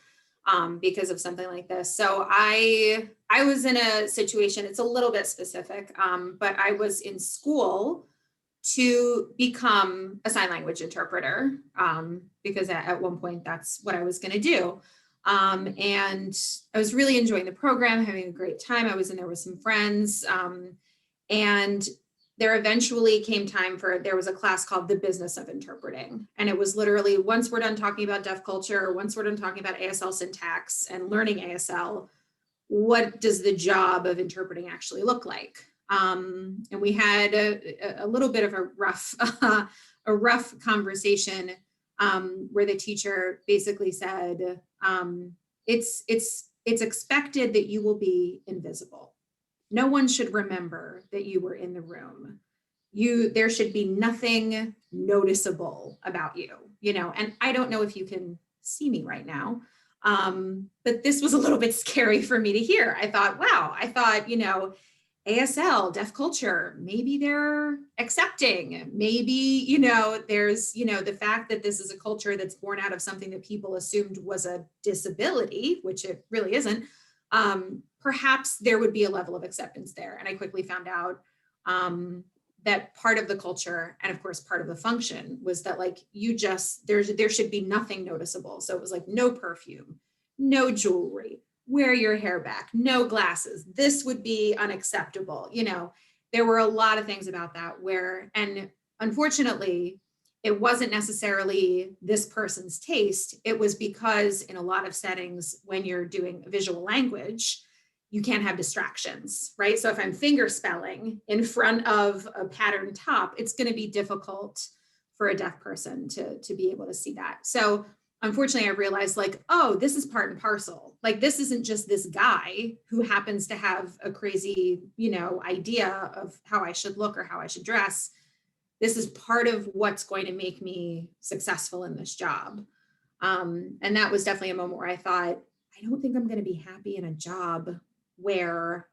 because of something like this? So I was in a situation, it's a little bit specific, but I was in school to become a sign language interpreter because at one point that's what I was going to do. And I was really enjoying the program, having a great time. I was in there with some friends. And there eventually came time for, there was a class called The Business of Interpreting. And it was literally, once we're done talking about deaf culture, or once we're done talking about ASL syntax and learning ASL, what does the job of interpreting actually look like? And we had a little bit of a rough conversation where the teacher basically said, it's expected that you will be invisible. No one should remember that you were in the room. There should be nothing noticeable about you, you know, and I don't know if you can see me right now. But this was a little bit scary for me to hear. I thought, you know, ASL, deaf culture, maybe they're accepting, maybe, you know, there's, you know, the fact that this is a culture that's born out of something that people assumed was a disability, which it really isn't. Perhaps there would be a level of acceptance there. And I quickly found out that part of the culture, and of course part of the function, was that like there should be nothing noticeable. So it was like no perfume, no jewelry, wear your hair back, no glasses. This would be unacceptable. You know, there were a lot of things about that where, and unfortunately, it wasn't necessarily this person's taste. It was because in a lot of settings, when you're doing visual language, you can't have distractions, right? So if I'm finger spelling in front of a patterned top, it's going to be difficult for a deaf person to be able to see that. So unfortunately, I realized like, oh, this is part and parcel. Like, this isn't just this guy who happens to have a crazy, you know, idea of how I should look or how I should dress. This is part of what's going to make me successful in this job. And that was definitely a moment where I thought, I don't think I'm going to be happy in a job where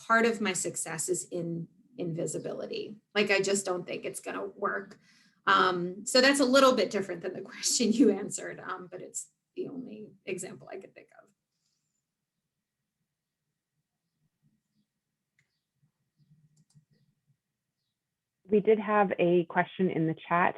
part of my success is in invisibility. Like, I just don't think it's going to work. So that's a little bit different than the question you answered, but it's the only example I could think of. We did have a question in the chat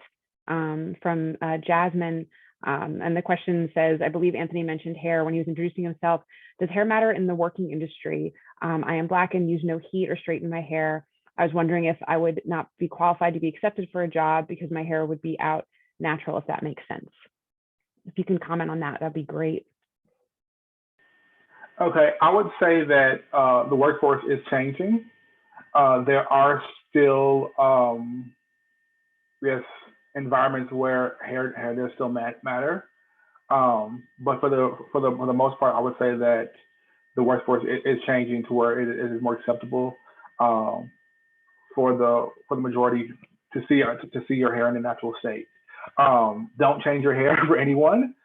from Jasmine. And the question says, I believe Anthony mentioned hair when he was introducing himself. Does hair matter in the working industry? I am Black and use no heat or straighten my hair. I was wondering if I would not be qualified to be accepted for a job because my hair would be out natural, if that makes sense. If you can comment on that, that'd be great. Okay, I would say that the workforce is changing. There are still, yes, environments where hair does still matter. But for the most part, I would say that the workforce is changing to where it is more acceptable for the majority to see your hair in a natural state. Don't change your hair for anyone.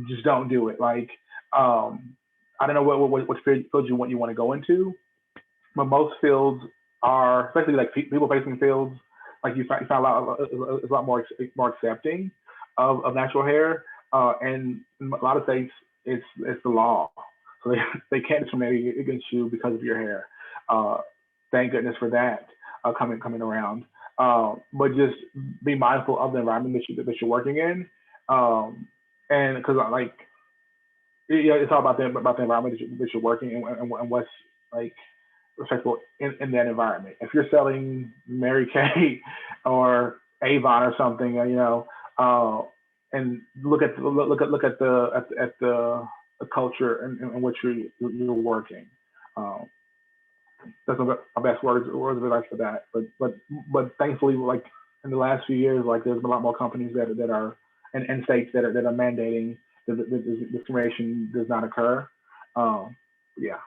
Just don't do it. Like, I don't know what field you want to go into, but most fields are, especially like people facing fields, like you find a lot more accepting of natural hair, and in a lot of states it's the law, so they can't discriminate against you because of your hair. Thank goodness for that coming around. But just be mindful of the environment that you're working in, and because like it's all about the environment that you're working in and what's like respectful in that environment. If you're selling Mary Kay or Avon or something, you know, and look at the culture in which you're working. That's my best words of advice for that. But thankfully, like in the last few years, like there's been a lot more companies that are and states that are mandating that the discrimination does not occur. Yeah.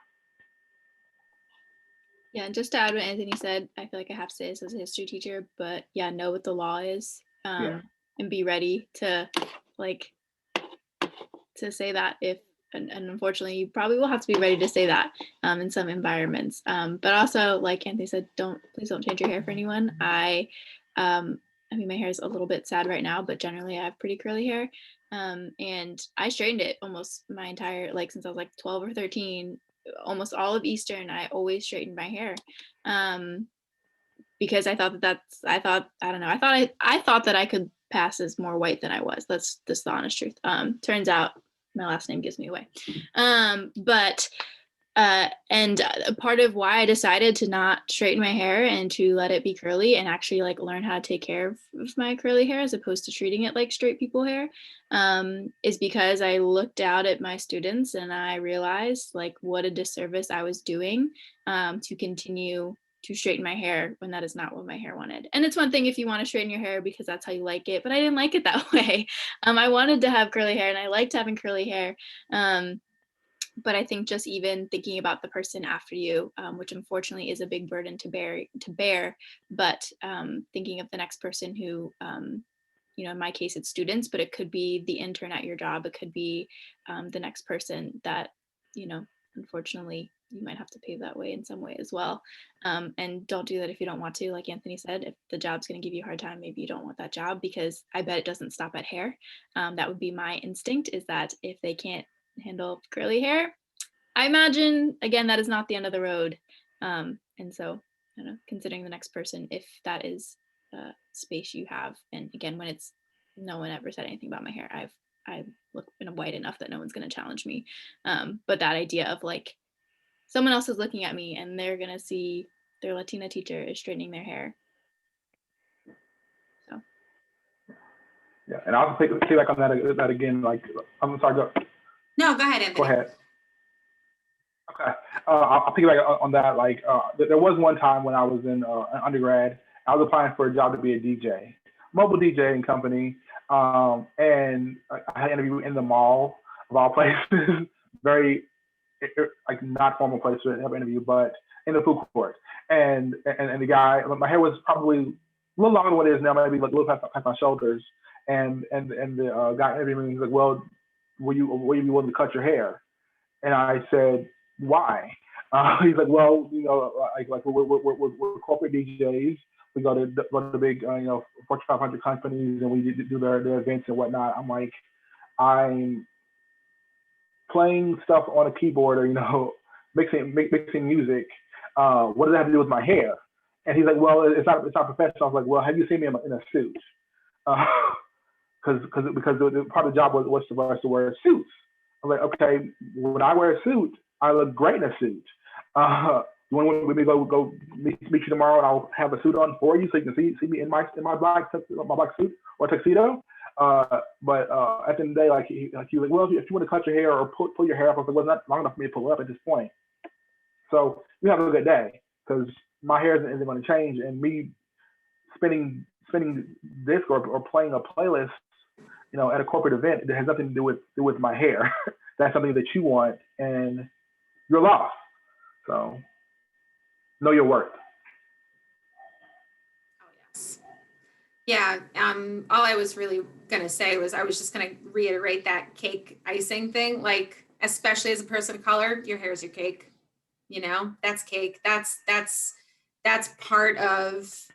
Yeah, and just to add what Anthony said, I feel like I have to say this as a history teacher, but yeah, know what the law is, and be ready to say that if, and unfortunately you probably will have to be ready to say that in some environments. But also, like Anthony said, please don't change your hair for anyone. I I mean, my hair is a little bit sad right now, but generally I have pretty curly hair. And I straightened it almost my entire, like since I was like 12 or 13, almost all of Eastern, I always straightened my hair. Because I thought I don't know, I thought that I could pass as more white than I was. That's just the honest truth. Turns out my last name gives me away. But part of why I decided to not straighten my hair and to let it be curly and actually like learn how to take care of my curly hair as opposed to treating it like straight people hair, is because I looked out at my students and I realized like what a disservice I was doing to continue to straighten my hair when that is not what my hair wanted. And it's one thing if you want to straighten your hair because that's how you like it, but I didn't like it that way. I wanted to have curly hair and I liked having curly hair. But I think just even thinking about the person after you, which unfortunately is a big burden to bear, but thinking of the next person who, in my case, it's students, but it could be the intern at your job. It could be the next person that, unfortunately, you might have to pay that way in some way as well. And don't do that if you don't want to. Like Anthony said, if the job's going to give you a hard time, maybe you don't want that job, because I bet it doesn't stop at hair. That would be my instinct, is that if they can't handle curly hair, I imagine again that is not the end of the road. And so considering the next person, if that is a space you have. And again, when it's no one ever said anything about my hair, I look white enough that no one's going to challenge me. But that idea of like someone else is looking at me and they're going to see their Latina teacher is straightening their hair. So yeah, and I'll say like on that again. Like, I'm sorry. Go. No, go ahead, Anthony. Go ahead. Okay, I'll piggyback on that. Like, there was one time when I was in undergrad, I was applying for a job to be a DJ, mobile DJing company, and I had an interview in the mall of all places, very like not formal place to have an interview, but in the food court. And the guy, my hair was probably a little longer than what it is now, maybe like a little past my shoulders. And the guy interviewing me, he's like, "Well, will you be willing to cut your hair?" And I said, "Why?" He's like, "Well, like we're corporate DJs. We go to the big, Fortune 500 companies, and we do their events and whatnot." I'm like, "I'm playing stuff on a keyboard, or mixing music. What does that have to do with my hair?" And he's like, "Well, it's not professional." I was like, "Well, have you seen me in a suit?" Because the part of the job was for us to wear suits. I'm like, "Okay, when I wear a suit, I look great in a suit. You want me to go meet you tomorrow, and I'll have a suit on for you so you can see me in my black suit or tuxedo." But at the end of the day, like he was like, "Well, if you want to cut your hair or pull your hair up," I was like, "Well, it's not long enough for me to pull it up at this point. So you have a good day, because my hair isn't going to change, and me spinning disc or playing a playlist, at a corporate event, it has nothing to do with my hair. That's something that you want, and you're lost. So know your worth." Oh, yes. Yeah. All I was really going to say was I was just going to reiterate that cake icing thing. Like, especially as a person of color, your hair is your cake. That's cake. That's part of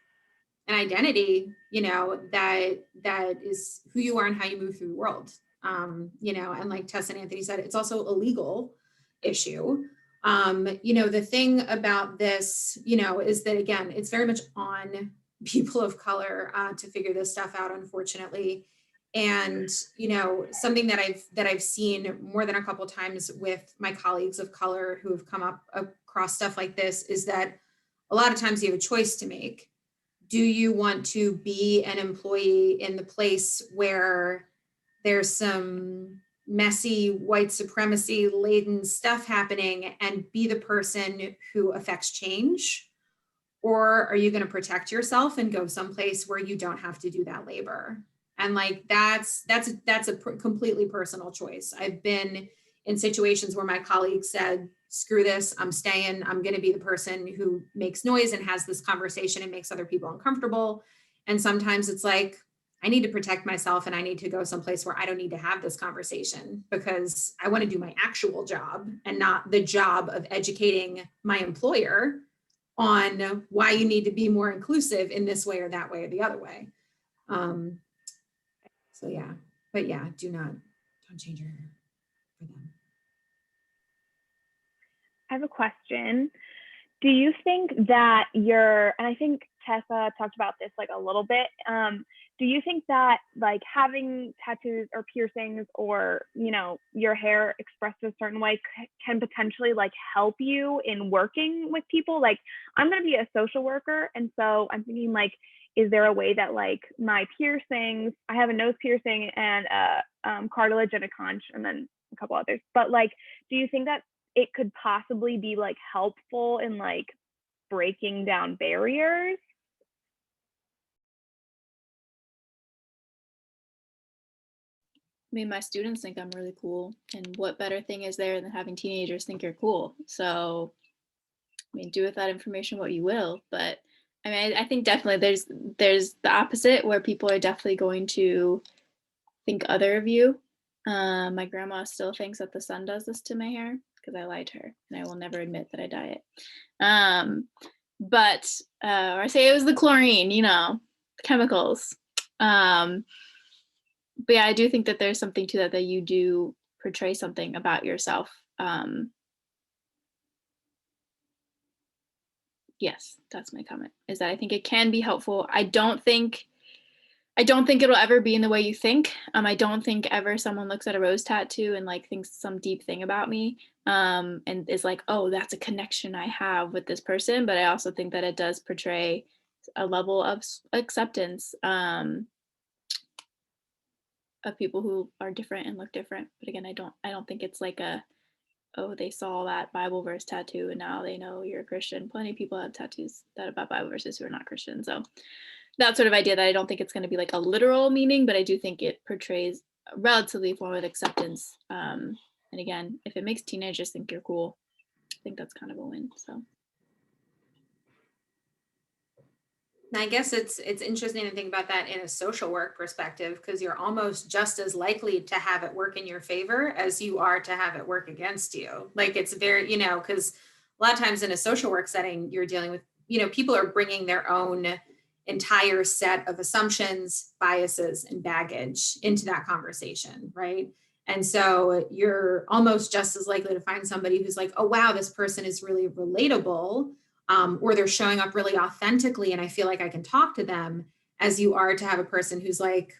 an identity, that is who you are and how you move through the world. And like Tess and Anthony said, it's also a legal issue. The thing about this, is that, again, it's very much on people of color to figure this stuff out, unfortunately. And, something that I've seen more than a couple of times with my colleagues of color who have come up across stuff like this is that a lot of times you have a choice to make. Do you want to be an employee in the place where there's some messy white supremacy laden stuff happening and be the person who affects change? Or are you going to protect yourself and go someplace where you don't have to do that labor? And like, that's a completely personal choice. I've been in situations where my colleagues said, "Screw this, I'm staying. I'm going to be the person who makes noise and has this conversation and makes other people uncomfortable." And sometimes it's like, I need to protect myself and I need to go someplace where I don't need to have this conversation, because I want to do my actual job and not the job of educating my employer on why you need to be more inclusive in this way or that way or the other way. So yeah, but yeah, don't change your hair for them. I have a question. Do you think that and I think Tessa talked about this like a little bit, do you think that like having tattoos or piercings or, your hair expressed a certain way can potentially like help you in working with people? Like, I'm going to be a social worker. And so I'm thinking like, is there a way that like my piercings, I have a nose piercing and a cartilage and a conch and then a couple others, but like, do you think that it could possibly be like helpful in like breaking down barriers? I mean, my students think I'm really cool, and what better thing is there than having teenagers think you're cool? So, I mean, do with that information what you will. But I mean, I think definitely there's the opposite where people are definitely going to think other of you. My grandma still thinks that the sun does this to my hair because I lied to her, and I will never admit that I dye it. But or I say it was the chlorine, chemicals. But yeah, I do think that there's something to that you do portray something about yourself. Yes, that's my comment, is that I think it can be helpful. I don't think it'll ever be in the way you think. I don't think ever someone looks at a rose tattoo and like thinks some deep thing about me, and is like, oh, that's a connection I have with this person. But I also think that it does portray a level of acceptance of people who are different and look different. But again, I don't think it's like oh, they saw that Bible verse tattoo and now they know you're a Christian. Plenty of people have tattoos that about Bible verses who are not Christian. So that sort of idea, that I don't think it's going to be like a literal meaning, but I do think it portrays a relatively form of acceptance. And again, if it makes teenagers think you're cool, I think that's kind of a win. So I guess it's interesting to think about that in a social work perspective, because you're almost just as likely to have it work in your favor as you are to have it work against you. Like, it's very, because a lot of times in a social work setting, you're dealing with, people are bringing their own entire set of assumptions, biases, and baggage into that conversation, right? And so you're almost just as likely to find somebody who's like, oh, wow, this person is really relatable, or they're showing up really authentically and I feel like I can talk to them, as you are to have a person who's like,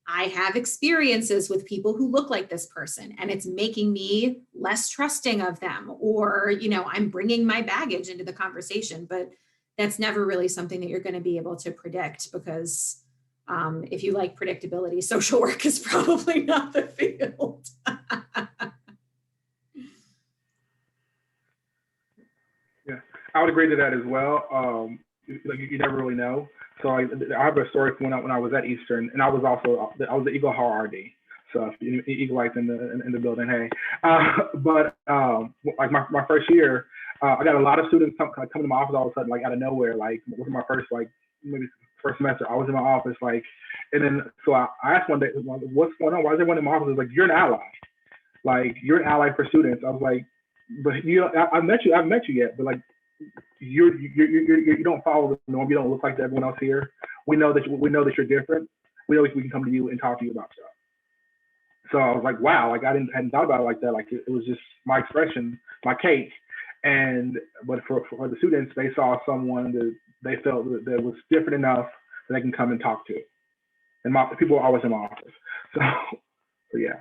I have experiences with people who look like this person and it's making me less trusting of them, or, I'm bringing my baggage into the conversation. But that's never really something that you're going to be able to predict, because if you like predictability, social work is probably not the field. Yeah, I would agree to that as well. Like, you never really know. So I have a story from when I was at Eastern, and I was the Eagle Hall RD. So if Eagleites in the building, hey. But like my first year, I got a lot of students coming to my office all of a sudden, like out of nowhere. Like, within my first maybe first semester, I was in my office, like, and then so I asked one day, what's going on? Why is everyone in my office? Like, you're an ally. Like, you're an ally for students. I was like, but I've met you yet, but like, you don't follow the norm. You don't look like everyone else here. We know that you're different. We know we can come to you and talk to you about stuff. So I was like, wow, like, hadn't thought about it like that. Like, it was just my expression, my cake. But for the students, they saw someone that they felt that was different enough that they can come and talk to. And people are always in my office. So yeah.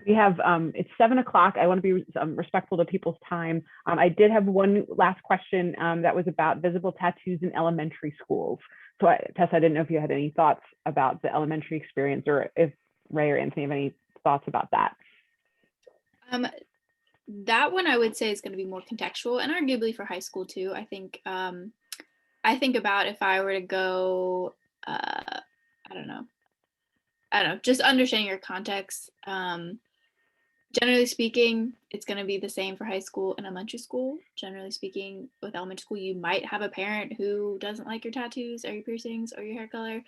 We have, it's 7 o'clock. I want to be respectful to people's time. I did have one last question that was about visible tattoos in elementary schools. So Tessa, I didn't know if you had any thoughts about the elementary experience, or if Ray or Anthony have any thoughts about that. That one I would say is going to be more contextual, and arguably for high school too. I think about if I were to go, I don't know, just understanding your context. Generally speaking, it's going to be the same for high school and elementary school. Generally speaking, with elementary school, you might have a parent who doesn't like your tattoos or your piercings or your hair color.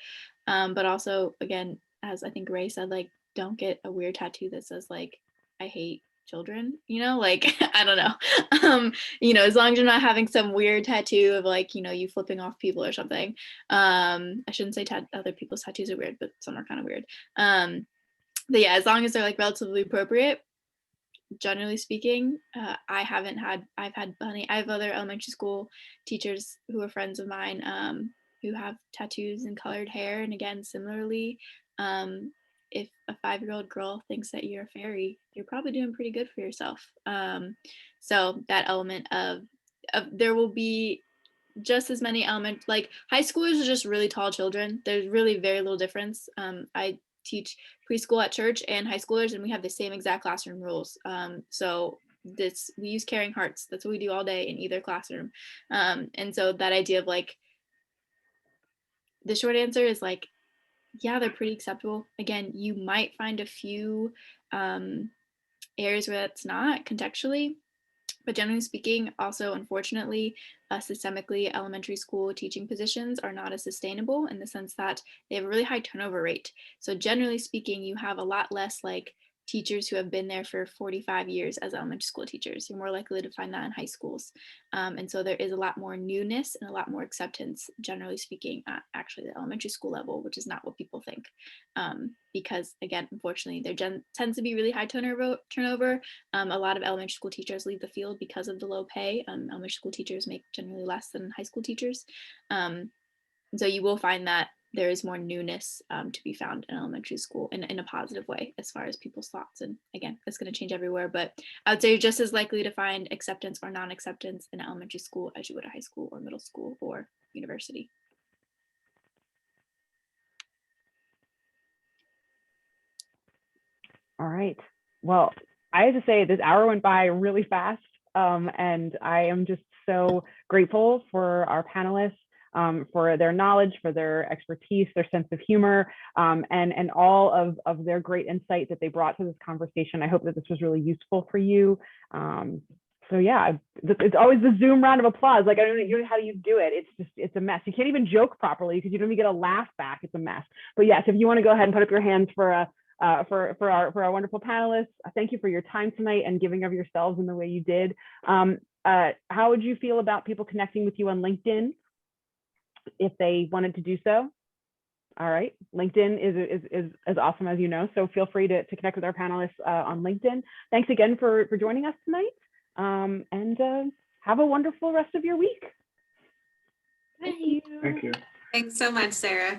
But also, again, as I think Ray said, like, don't get a weird tattoo that says like, I hate children, you know, like I don't know. You know, as long as you're not having some weird tattoo of like, you know, you flipping off people or something. I shouldn't say other people's tattoos are weird, but some are kind of weird. But yeah, as long as they're like relatively appropriate, generally speaking, I've had I have other elementary school teachers who are friends of mine, who have tattoos and colored hair. And again, similarly, if a 5-year-old girl thinks that you're a fairy, you're probably doing pretty good for yourself. So that element of there will be just as many like high schoolers are just really tall children. There's really very little difference. I teach preschool at church and high schoolers, and we have the same exact classroom rules. So we use caring hearts. That's what we do all day in either classroom. And so that idea of like, the short answer is like, yeah, they're pretty acceptable. Again, you might find a few areas where that's not contextually, but generally speaking, also unfortunately, systemically, elementary school teaching positions are not as sustainable in the sense that they have a really high turnover rate. So generally speaking, you have a lot less like teachers who have been there for 45 years as elementary school teachers. You're more likely to find that in high schools. And so there is a lot more newness and a lot more acceptance, generally speaking, at actually the elementary school level, which is not what people think. Because again, unfortunately, there tends to be really high turnover. A lot of elementary school teachers leave the field because of the low pay. Elementary school teachers make generally less than high school teachers. And so you will find that there is more newness to be found in elementary school in a positive way as far as people's thoughts. And again, it's going to change everywhere, but I would say you're just as likely to find acceptance or non-acceptance in elementary school as you would a high school or middle school or university. All right. Well, I have to say this hour went by really fast, and I am just so grateful for our panelists, for their knowledge, for their expertise, their sense of humor, and all of their great insight that they brought to this conversation. I hope that this was really useful for you. So yeah, it's always the Zoom round of applause. Like, I don't know how you do it. It's a mess. You can't even joke properly because you don't even get a laugh back. It's a mess. But yes, if you want to go ahead and put up your hands for our wonderful panelists, thank you for your time tonight and giving of yourselves in the way you did. How would you feel about people connecting with you on LinkedIn if they wanted to do so? All right, LinkedIn is as awesome as you know, so feel free to connect with our panelists on LinkedIn. Thanks again for joining us tonight, and have a wonderful rest of your week. Thank you. Thank you. Thanks so much, Sarah.